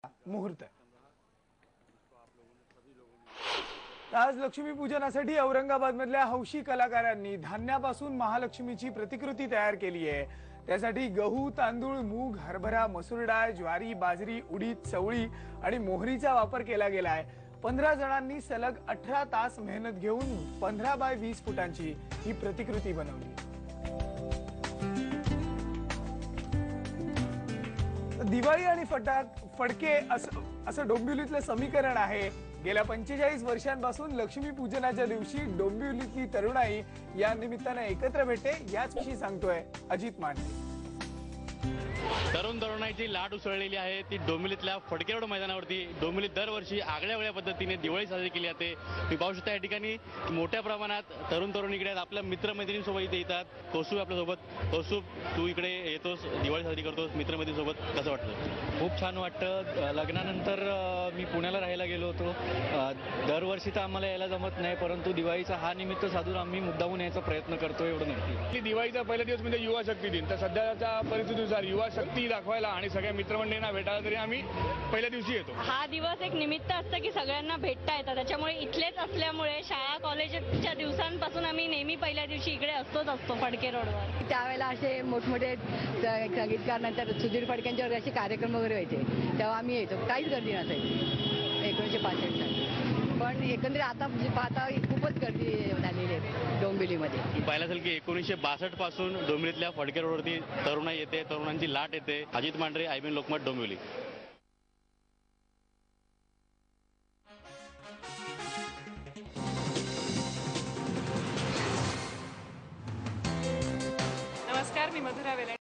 मुहूर्त आज लक्ष्मी पूजनासाठी औरंगाबाद मधल्या हौशी कलाकारांनी धान्यापासून महालक्ष्मीची प्रतिकृती तयार केली आहे। त्यासाठी गहू, तांदूळ, मूग, हरभरा, मसूर डाळ, ज्वारी, बाजरी, उडीद, चवळी आणि मोहरीचा वापर केला गेलाय। 15 जणांनी सलग 18 तास मेहनत घेऊन 15 बाय 20 फुटांची ही प्रतिकृती बनवली। दिवाळी आणि फडके असं डोंबिवलीतलं समीकरण आहे। गेल्या 45 वर्षांपासून लक्ष्मी पूजनाच्या दिवशी डोंबिवलीतली तरुणाई या निमित्ताने एकत्र भेटते। याचविषयी सांगतोय अजित मांढरे। तरुण तरुणाईची लाट उसळलेली आहे ती डोंबिवलीतल्या फडके रोड मैदानावरती। डोंबिवलीत दरवर्षी आगळ्या पद्धतीने दिवाळी साजरी केली जाते। मी पाहू शकता या ठिकाणी मोठ्या प्रमाणात तरुण तरुणी इकडे आपल्या मित्रमैत्रिणींसोबत इथे येतात। कौस्तुभ आपल्यासोबत। कौस्तुभ, तू इकडे येतोस, दिवाळी साजरी करतोस मित्रमैत्रिणींसोबत, कसं वाटतं? खूप छान वाटतं। लग्नानंतर मी पुण्याला राहायला गेलो होतो। दरवर्षी तर आम्हाला यायला जमत नाही, परंतु दिवाळीचा हा निमित्त साधून आम्ही मुद्दामून यायचा प्रयत्न करतो, एवढं नक्की। दिवाळीचा पहिला दिवस म्हणजे युवा शक्ती दिन। तर सध्याच्या परिस्थितीनुसार युवा शक्ती दाखवायला आणि सगळ्या मित्रमंडळींना भेटायला तरी आम्ही पहिल्या दिवशी येतो। हा दिवस एक निमित्त असतं की सगळ्यांना भेटता येतं। त्याच्यामुळे इथलेच असल्यामुळे शाळा कॉलेजच्या दिवसांपासून आम्ही नेहमी पहिल्या दिवशी इकडे असतो फडके रोडवर। त्यावेळेला असे मोठमोठे संगीतकार, नंतर सुधीर फडक्यांच्यावर असे कार्यक्रम वगैरे व्हायचे, तेव्हा आम्ही येतो। काहीच गर्दी नसायची 1965 साली। पण एकंदरीत आता पाहता खूपच गर्दी झालेली आहे डोंबिवलीमध्ये। पाहिलं असेल की 1962 पासून डोंबिवलीतल्या फडके रोडवरती तरुणाई येते, तरुणांची लाट येते। अजित मांढरे, IBN लोकमत, डोंबिवली। नमस्कार, मी मधुरा वेले।